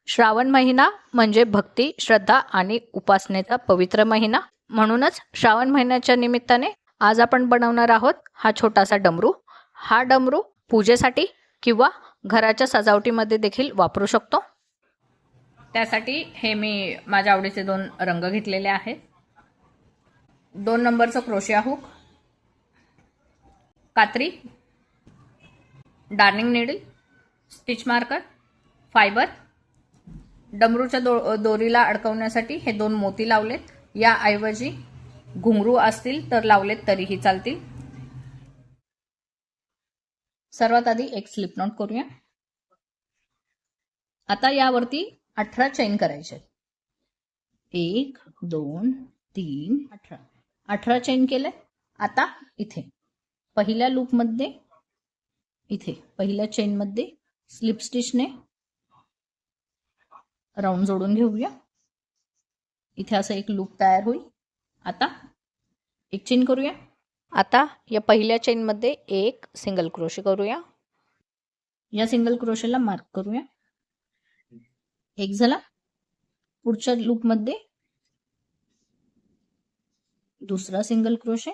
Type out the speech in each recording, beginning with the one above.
श्रावण महिना म्हणजे भक्ती, श्रद्धा आणि उपासनेचा पवित्र महिना. म्हणूनच श्रावण महिन्याच्या निमित्ताने आज आपण बनवणार आहोत हा छोटासा डमरू. हा डमरू पूजेसाठी किंवा घराच्या सजावटीमध्ये देखील वापरू शकतो. त्यासाठी हे मी माझ्या आवडीचे 2 रंग घेतलेले आहेत. 2 नंबरचं क्रोशिया हुक, कात्री, darning needle, stitch marker, fibre. डमरूच्या दोरीला अडकवण्यासाठी हे 2 मोती लावलेत. याऐवजी घुंगरू असतील तर लावलेत तरीही चालतील. सर्वात आधी एक स्लिप नॉट करूया. आता यावरती 18 चेन करायचे. 1 2 3 18 चेन केले. आता इथे पहिल्या लूप मध्ये इथे पहिल्या चेन मध्ये स्लिप स्टिचने राऊंड जोडून घेऊया. इथे असं एक लूप तयार होईल. आता एक चेन करूया. आता या पहिल्या चेन मध्ये एक सिंगल क्रोशे करूया. या सिंगल क्रोशेला मार्क करूया. एक झाला. पुढच्या लूप मध्ये दुसरा सिंगल क्रोशे,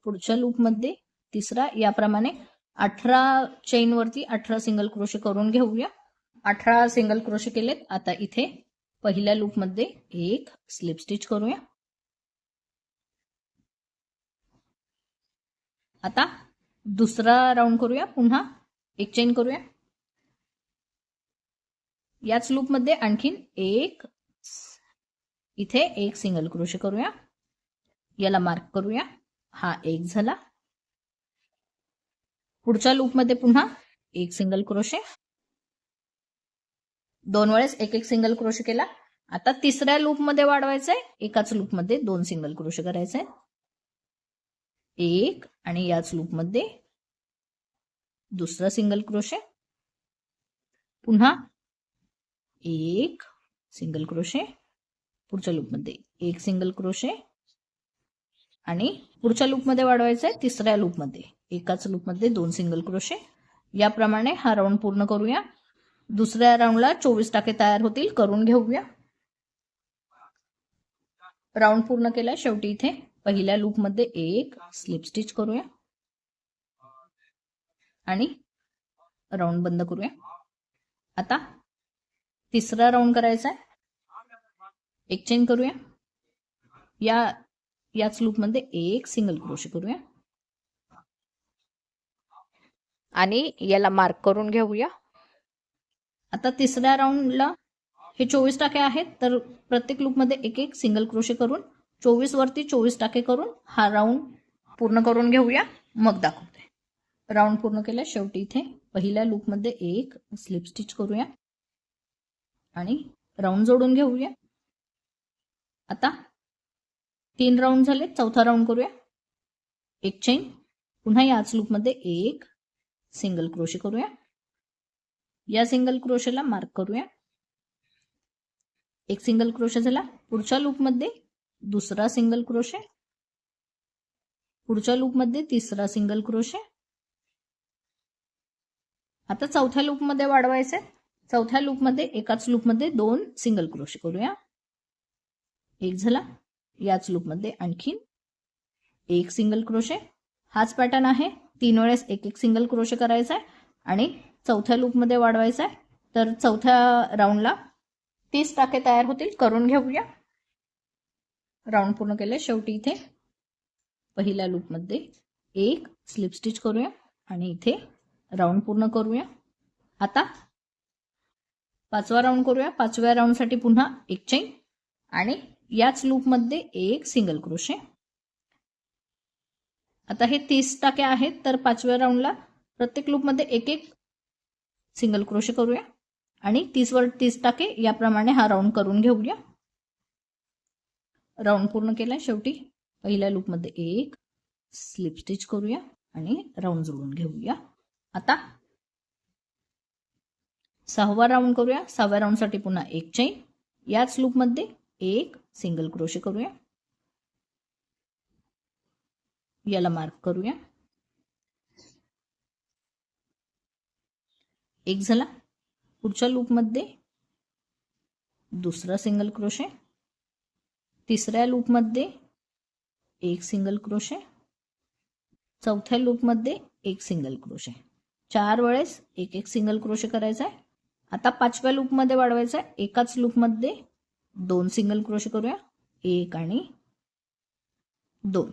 पुढच्या लूप मध्ये तिसरा. याप्रमाणे 18 चेन वरती 18 सिंगल क्रोशे करून घेऊया. 18 सिंगल क्रोशे केलेत. आता इथे पहिल्या लूप मध्ये एक स्लिप स्टिच करूया. आता दुसरा राऊंड करूया. पुन्हा एक चेन करूया. याच लूप मध्ये आणखीन एक इथे एक सिंगल क्रोशे करूया. याला मार्क करूया. हा एक झाला. पुढच्या लूप मध्ये पुन्हा एक सिंगल क्रोशे, 2 वेळेस एक एक सिंगल क्रोशे केला. आता तिसऱ्या लूप मध्ये वाढवायचंय. एकाच लूप मध्ये 2 सिंगल क्रोशे करायचे. एक आणि याच लूप मध्ये दुसरा सिंगल क्रोशे, पुन्हा एक सिंगल क्रोशे, पुढच्या लूप मध्ये एक सिंगल क्रोशे आणि पुढच्या लूप मध्ये वाढवायचंय. तिसऱ्या लूप मध्ये एकाच लूप मध्ये 2 सिंगल क्रोशे. याप्रमाणे हा राऊंड पूर्ण करूया. दुसऱ्या राऊंडला 24 टाके तयार होतील. करून घेऊया. राऊंड पूर्ण केला. शेवटी इथे पहिल्या लूप मध्ये एक स्लिप स्टिच करूया आणि राऊंड बंद करूया. आता तिसरा राऊंड करायचा आहे. एक चेन करूया. याच लूप मध्ये एक सिंगल क्रोशे करूया आणि याला मार्क करून घेऊया. आता तिसऱ्या राऊंडला हे 24 टाके आहेत, तर प्रत्येक लूप मध्ये एक एक सिंगल क्रोशे करून 24 वरती 24 टाके करून हा राऊंड पूर्ण करून घेऊया. मग दाखवते. राऊंड पूर्ण केला. शेवटी इथे पहिल्या लूप मध्ये एक स्लिप स्टिच करूया आणि राऊंड जोडून घेऊया. आता 3 राऊंड झाले. चौथा राऊंड करूया. एक चेन, पुन्हा याच लूप मध्ये एक सिंगल क्रोशे करूया. या सिंगल क्रोशेला मार्क करूया. एक सिंगल क्रोशे झाला. पुढच्या लूप मध्ये दुसरा सिंगल क्रोशे, पुढच्या लूप मध्ये तिसरा सिंगल क्रोशे. आता चौथ्या लूप मध्ये वाढवायचे. चौथ्या लूप मध्ये एकाच लूप मध्ये 2 सिंगल क्रोशे करूया. एक झाला. याच लूप मध्ये आणखीन एक सिंगल क्रोशे. हाच पॅटर्न आहे. 3 वेळेस एक एक सिंगल क्रोशे करायचा आहे आणि चौथ्या लूप मध्ये वाढवायचा आहे. तर चौथ्या राऊंडला 30 टाके तयार होतील. करून घेऊया. राऊंड पूर्ण केले. शेवटी इथे पहिल्या लूप मध्ये एक स्लिप स्टिच करूया आणि इथे राऊंड पूर्ण करूया. आता 5वा राऊंड करूया. 5व्या राऊंड साठी पुन्हा एक चेन आणि याच लूप मध्ये एक सिंगल क्रोशे. आता हे 30 टाके आहेत, तर 5व्या राऊंडला प्रत्येक लूप मध्ये एक एक सिंगल क्रोशे करूया आणि 30 वर 30 टाके याप्रमाणे हा राऊंड करून घेऊया. राऊंड पूर्ण केला. शेवटी पहिल्या लूप मध्ये एक स्लिप स्टिच करूया आणि राऊंड जोडून घेऊया. आता 6वा राऊंड करूया. 6व्या राऊंड साठी पुन्हा एक चेन, याच लूप मध्ये एक सिंगल क्रोशे करूया. याला मार्क करूया. एक झाला. पुढच्या लूप मध्ये दुसरा सिंगल क्रोशे, तिसऱ्या लूपमध्ये एक सिंगल क्रोशे, चौथ्या लूपमध्ये एक सिंगल क्रोशे, 4 वेळेस एक एक सिंगल क्रोशे करायचा आहे. आता 5व्या लूपमध्ये वाढवायचा आहे. एकाच लूपमध्ये 2 सिंगल क्रोशे करूया, 1 आणि 2.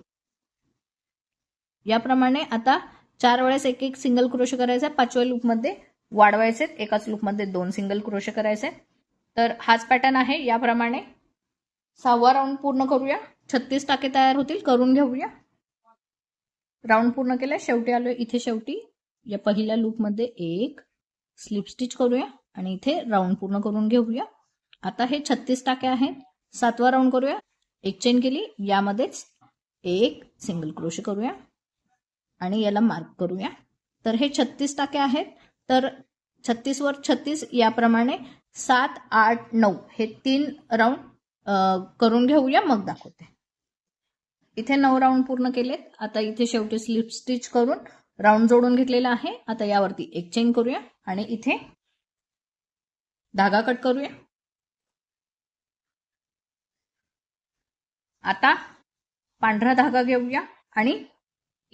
याप्रमाणे आता 4 वेळेस एक एक सिंगल क्रोशे करायचा आहे. 5व्या लूपमध्ये वाढवायचे, एकाच लूपमध्ये 2 सिंगल क्रोशे करायचे. तर हाच पॅटर्न आहे. याप्रमाणे 6वा राऊंड पूर्ण करूया. 36 टाके तयार होतील, करून घेऊया. राऊंड पूर्ण केला, शेवटी आलोय. इथे शेवटी या पहिल्या लूपमध्ये एक स्लिप स्टिच करूया आणि इथे राऊंड पूर्ण करून घेऊया. आता हे 36 टाके आहेत. 7वा राऊंड करूया. एक चेन केली, यामध्येच एक सिंगल क्रोशे करूया आणि याला मार्क करूया. तर हे 36 टाके आहेत. तर 36 वर 36 याप्रमाणे 7, 8, 9 हे 3 राऊंड करून घेऊया, मग दाखवते. इथे 9 राऊंड पूर्ण केलेत. आता इथे शेवटी स्लिप स्टिच करून राऊंड जोडून घेतलेला आहे. आता यावरती एक चेन करूया आणि इथे धागा कट करूया. आता पांढरा धागा घेऊया आणि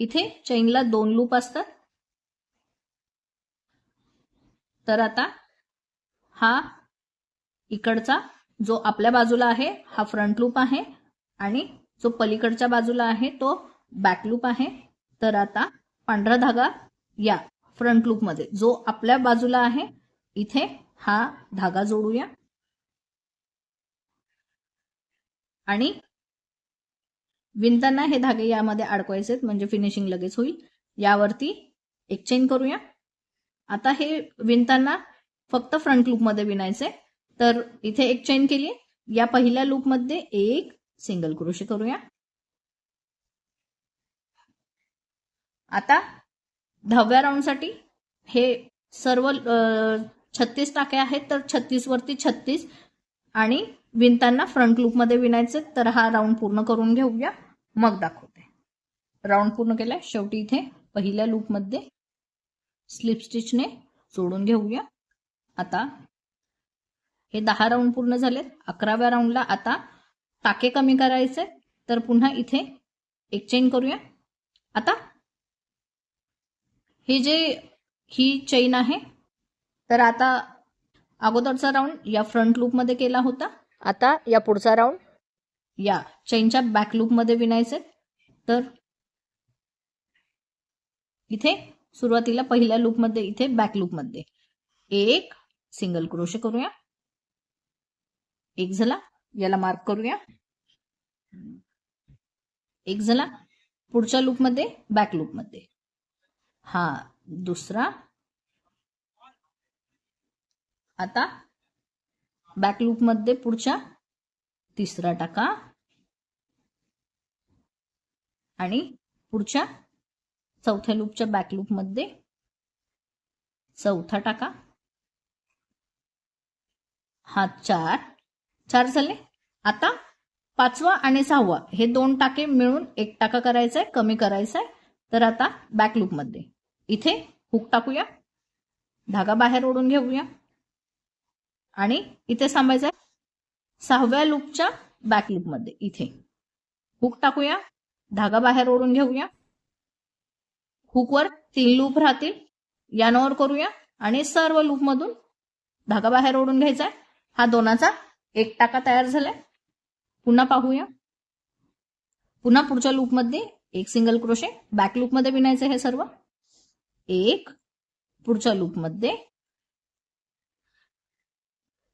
इथे चेनला 2 लूप असतात. तर आता हा इकडचा जो आपल्या बाजूला आहे हा फ्रंट लूप आहे आणि जो पलीकडच्या बाजूला आहे तो बॅक लूप आहे. तर आता पांढरा धागा या फ्रंट लूप मध्ये जो आपल्या बाजूला आहे इथे हा धागा जोडूया आणि विणताना हे धागे यामध्ये अडकवायचे म्हणजे फिनिशिंग लगेच होईल. यावरती एक चेन करूया. आता हे विणताना फक्त फ्रंट लूप मध्ये विणायचे. तर इथे एक चेन केली, या पहिल्या लूप मध्ये एक सिंगल क्रोशे करूया. आता 10व्या राऊंड साठी हे सर्व 36 टाके आहेत. तर 36 वरती 36 आणि विणताना फ्रंट लूप मध्ये विणायचे. तर हा राऊंड पूर्ण करून घेऊया, मग दाखवते. राऊंड पूर्ण केलाय. शेवटी इथे पहिल्या लूप मध्ये स्लिप स्टिचने जोडून घेऊया. आता हे 10 राऊंड पूर्ण झालेत. 11व्या राऊंडला आता टाके कमी करायचे. तर पुन्हा इथे एक चेन करूया. आता ही चेन आहे. तर आता अगोदरचा राऊंड या फ्रंट लूप मध्ये केला होता. आता या पुढचा राऊंड या चेनच्या बॅक लूप मध्ये विणायचे. तर इथे सुरुवातीला पहिल्या लूप मध्ये इथे बॅक लूप मध्ये एक सिंगल क्रोशे करूया. एक झाला, याला मार्क करूया. एक झाला, पुढच्या लूप मध्ये बॅक लूप मध्ये हा दुसरा. आता बॅक लूप मध्ये पुढच्या तिसरा टाका आणि पुढच्या चौथ्या लूपच्या बॅक लूप मध्ये चौथा टाका. हा 4 झाले. आता 5वा आणि 6वा हे 2 टाके मिळून एक टाका करायचा आहे, कमी करायचा आहे. तर आता बॅक लूप मध्ये इथे हुक टाकूया, धागा बाहेर ओढून घेऊया आणि इथे थांबायचं आहे. 6व्या लूपच्या बॅक लूप मध्ये इथे हुक टाकूया, धागा बाहेर ओढून घेऊया. हुकवर 3 लूप राहतील, यानवर करूया आणि सर्व लूप मधून धागा बाहेर ओढून घ्यायचा आहे. हा दोनाचा एक टाका तयार झालाय. पुन्हा पाहूया. पुन्हा पुढच्या लूप मध्ये एक सिंगल क्रोशे, बॅक लूप मध्ये विणायचं हे सर्व. एक, पुढच्या लूप मध्ये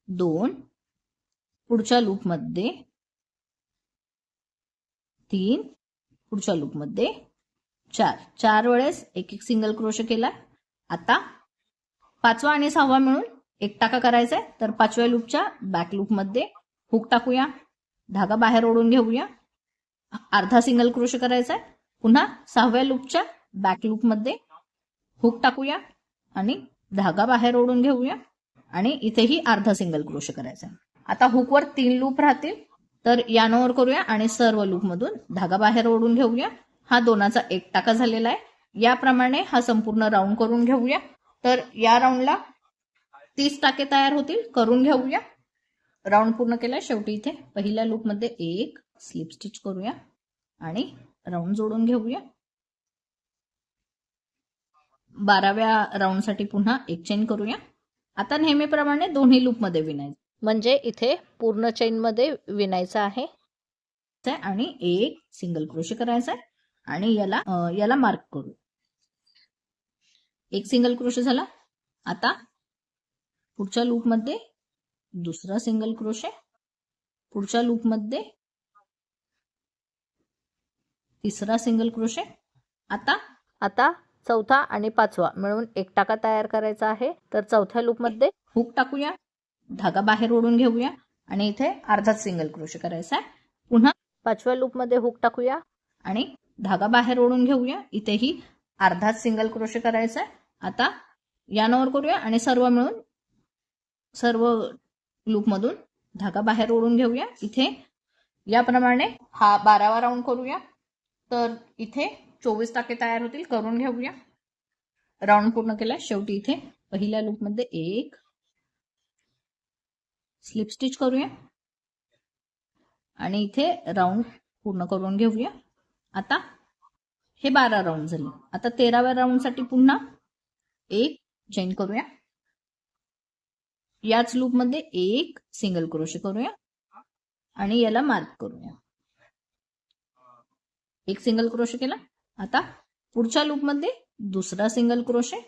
2, पुढच्या लूप मध्ये 3, पुढच्या लूप मध्ये 4 वेळेस एक एक सिंगल क्रोशे केला. आता 5वा आणि 6वा मिळून एक टाका करायचा आहे. तर 5व्या लूपच्या बॅक लूप मध्ये हुक टाकूया, धागा बाहेर ओढून घेऊया, अर्धा सिंगल क्रोशे करायचा आहे. पुन्हा 6व्या लूपच्या बॅक लूप मध्ये हुक टाकूया आणि धागा बाहेर ओढून घेऊया आणि इथेही अर्धा सिंगल क्रोशे करायचा. आता हुकवर 3 लूप राहतील. तर यानवर करूया आणि सर्व लूप मधून धागा बाहेर ओढून घेऊया. हा दोनाचा एक टाका झालेला आहे. याप्रमाणे हा संपूर्ण राऊंड करून घेऊया. तर या राऊंडला 30 टाके तयार होतील, करून घेऊया. राऊंड पूर्ण केला. शेवटी इथे पहिल्या लूप मध्ये एक स्लिप स्टिच करूया आणि राऊंड जोडून घेऊया. 12व्या राऊंड साठी पुन्हा एक चेन करूया. आता नेहमीप्रमाणे दोन्ही लूप मध्ये विणायचं, म्हणजे इथे पूर्ण चेन मध्ये विणायचं आहे आणि एक सिंगल क्रोशे करायचा आहे आणि याला मार्क करू. एक सिंगल क्रोशे झाला. आता पुढच्या लूप मध्ये दुसरा सिंगल क्रोशे, पुढच्या लूप मध्ये तिसरा सिंगल क्रोशे. आता चौथा आणि पाचवा मिळून एक टाका तयार करायचा आहे. तर चौथ्या लूप मध्ये हुक टाकूया, धागा बाहेर ओढून घेऊया आणि इथे अर्धाच सिंगल क्रोशे करायचा आहे. पुन्हा पाचव्या लूप मध्ये हुक टाकूया आणि धागा बाहेर ओढून घेऊया. इथेही अर्धाच सिंगल क्रोशे करायचा आहे. आता यानवर करूया आणि सर्व लूप मधून धागा बाहेर ओढून घेऊया. इथे याप्रमाणे हा 12वा राऊंड करूया. तर इथे 24 टाके तयार होतील, करून घेऊया. राऊंड पूर्ण केला. शेवटी इथे पहिल्या लूप मध्ये एक स्लिप स्टिच करूया आणि इथे राऊंड पूर्ण करून घेऊया. आता हे 12 राऊंड झाले. आता 13व्या राऊंड साठी पुन्हा एक चेन करूया. याच लूप मध्ये एक सिंगल क्रोशे करूया आणि याला मार्क करूया. एक सिंगल क्रोशे केला. आता पुढच्या लूप मध्ये दुसरा सिंगल क्रोशे,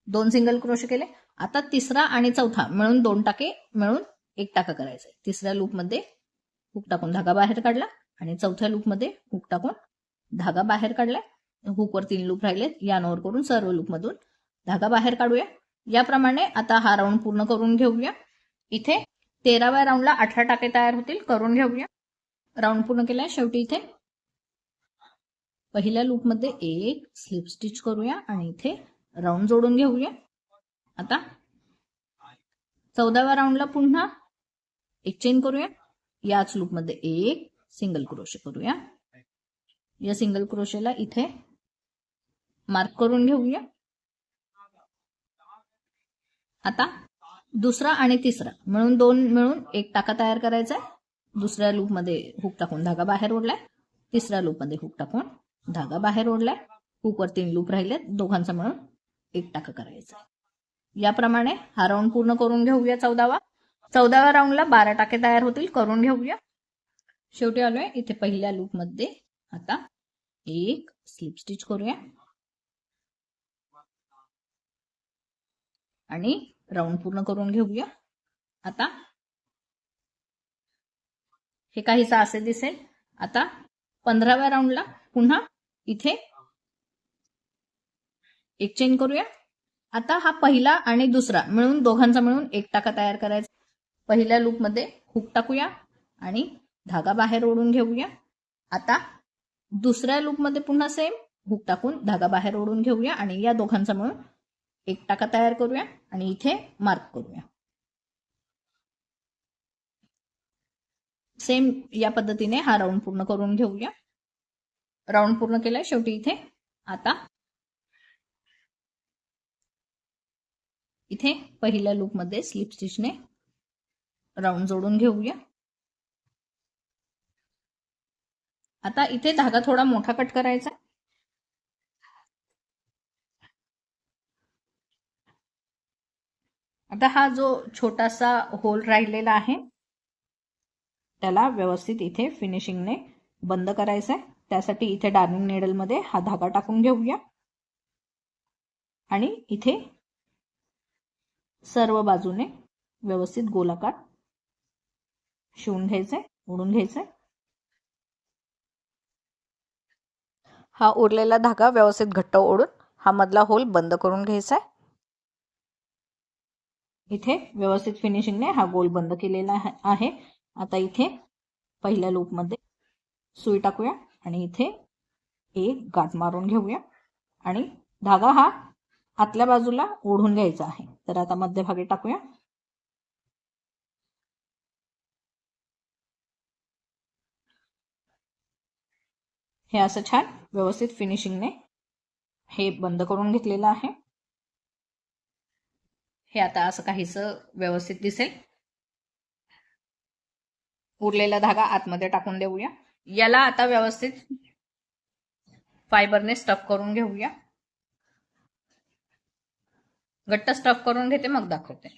दोन सिंगल क्रोशे केले. आता तिसरा आणि चौथा मिळून दोन टाके मिळून एक टाका करायचा. तिसऱ्या लूप मध्ये हुक टाकून धागा बाहेर काढला आणि चौथ्या लूप मध्ये हुक टाकून धागा बाहेर काढला. हुकवर 3 लूप राहिलेत, यानवर करून सर्व लूप मधून धागा बाहेर काढूया. याप्रमाणे आता हा राऊंड पूर्ण करून घेऊया. इथे 13व्या राऊंडला 18 टाके तयार होतील, करून घेऊया. राऊंड पूर्ण केलाय. शेवटी इथे पहिल्या लूप मध्ये एक स्लिप स्टिच करूया आणि इथे राऊंड जोडून घेऊया. आता 14व्या राऊंडला पुन्हा एक चेन करूया. याच लूप मध्ये एक सिंगल क्रोशे करूया. या सिंगल क्रोशेला इथे मार्क करून घेऊया. आता दुसरा आणि तिसरा मिळून एक टाका तयार करायचा आहे. दुसऱ्या लूप मध्ये हुक टाकून धागा बाहेर ओढलाय. तिसऱ्या लूप मध्ये हुक टाकून धागा बाहेर ओढलाय. हुकवर 3 लूप राहिलेत, दोघांचा मिळून एक टाका करायचा. याप्रमाणे हा राऊंड पूर्ण करून घेऊया. 14व्या राऊंडला 12 टाके तयार होतील, करून घेऊया. शेवटी आलोय. इथे पहिल्या लूप मध्ये आता एक स्लिप स्टिच करूया आणि राऊंड पूर्ण करून घेऊया. आता हे काहीसा असे दिसेल. आता 15व्या राऊंडला पुन्हा इथे एक चेन करूया. आता हा पहिला आणि दुसरा मिळून दोघांचा मिळून एक टाका तयार करायचा. पहिल्या लूप मध्ये हुक टाकूया आणि धागा बाहेर ओढून घेऊया. आता दुसऱ्या लूप मध्ये पुन्हा सेम हुक टाकून धागा बाहेर ओढून घेऊया आणि या दोघांचा मिळून एक टाका तयार करूया आणि इथे मार्क करूया. सेम या पद्धतीने हा राऊंड पूर्ण करून घेऊया. राऊंड पूर्ण केलाय. शेवटी इथे आता इथे पहिल्या लूप मध्ये स्लिप स्टिचने राऊंड जोडून घेऊया. आता इथे धागा थोडा मोठा कट करायचा. आता हा जो छोटासा होल राहिलेला आहे त्याला व्यवस्थित इथे फिनिशिंगने बंद करायचा आहे. त्यासाठी इथे डार्निंग नेडल मध्ये हा धागा टाकून घेऊया आणि इथे सर्व बाजूने व्यवस्थित गोलाकार शिवून घ्यायचंय, ओढून घ्यायचंय. हा उरलेला धागा व्यवस्थित घट्ट ओढून हा मधला होल बंद करून घ्यायचा आहे. इथे व्यवस्थित फिनिशिंगने हा गोल बंद केलेला आहे. आता इथे पहिल्या लूप मध्ये सुई टाकूया आणि इथे एक गाठ मारून घेऊया आणि धागा हा आतल्या बाजूला ओढून घ्यायचा आहे. तर आता मध्यभागी टाकूया. हे असं छान व्यवस्थित फिनिशिंगने हे बंद करून घेतलेलं आहे. हे आता असं काहीसं व्यवस्थित दिसेल. उरलेला धागा आतमध्ये टाकून देऊया. याला आता व्यवस्थित फायबरने स्टफ करून घेऊया. घट्ट स्टफ करून घेते मग दाखवते.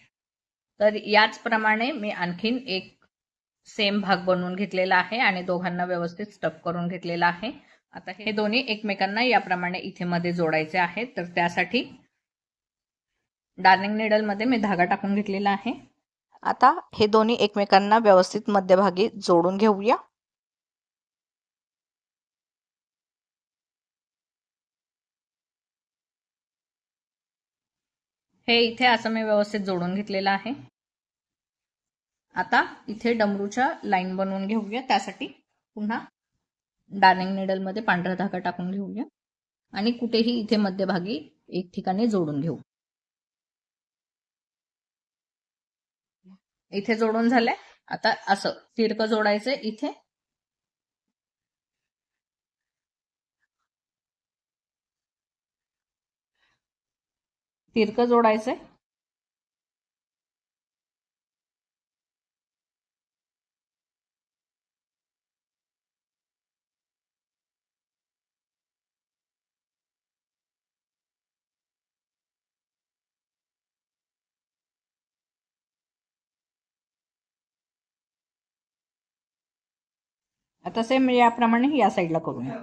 तर याचप्रमाणे मी आणखीन एक सेम भाग बनवून घेतलेला आहे आणि दोघांना व्यवस्थित स्टफ करून घेतलेला आहे. आता हे दोन्ही एकमेकांना याप्रमाणे इथे मध्ये जोडायचे आहेत. तर त्यासाठी डार्निंग नीडल मध्ये मी धागा टाकून घेतलेला आहे. आता हे दोन्ही एकमेकांना व्यवस्थित मध्यभागी जोडून घेऊया. हे इथे असं मी व्यवस्थित जोडून घेतलेलं आहे. आता इथे डमरूच्या लाईन बनवून घेऊया. त्यासाठी पुन्हा डार्निंग नीडल मध्ये पांढरा धागा टाकून घेऊया आणि कुठेही इथे मध्यभागी एक ठिकाणी जोडून घेऊ. इथे जोडून झालंय. आता असं तिरकं जोडायचंय. इथे तिरकं जोडायचंय. आता सेम याप्रमाणे या साईडला करूया.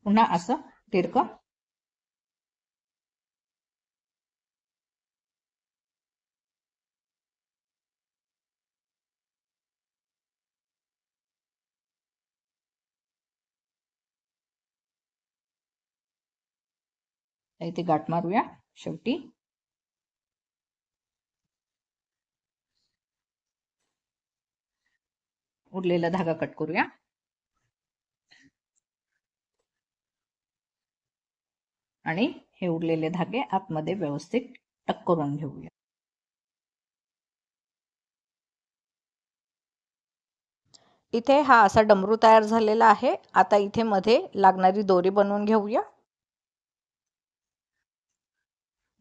पुन्हा असं तिरकं. इथे गाठ मारूया. शेवटी उरलेला धागा कट करूया. आणि हे उरलेले धागे आतमध्ये व्यवस्थित टक करून घेऊया. इथे हा असा डमरू तयार झालेला आहे. आता इथे मध्ये लागणारी दोरी बनवून घेऊया.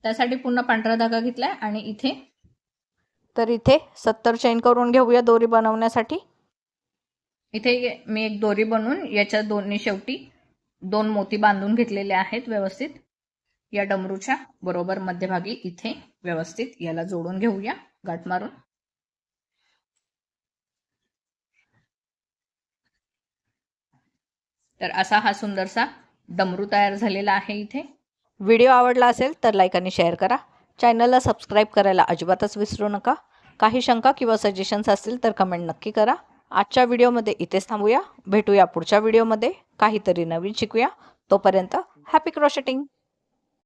त्यासाठी पुन्हा पांढरा धागा घेतलाय आणि इथे 70 चेन करून घेऊया दोरी बनवण्यासाठी. इथे मी एक दोरी बनवून याच्या दोन्ही शेवटी 2 मोती बांधून घेतलेले आहेत व्यवस्थित. या डमरूच्या बरोबर मध्यभागी इथे व्यवस्थित याला जोडून घेऊया गाठ मारून. तर असा हा सुंदरसा डमरू तयार झालेला आहे इथे. व्हिडिओ आवडला असेल तर लाईक आणि शेअर करा. चॅनलला सबस्क्राईब करायला अजिबातच विसरू नका. काही शंका किंवा सजेशन्स असतील तर कमेंट नक्की करा. आजच्या व्हिडिओमध्ये इथेच थांबूया. भेटूया पुढच्या व्हिडिओमध्ये. काहीतरी नवीन शिकूया. तोपर्यंत हॅपी क्रोशेटिंग.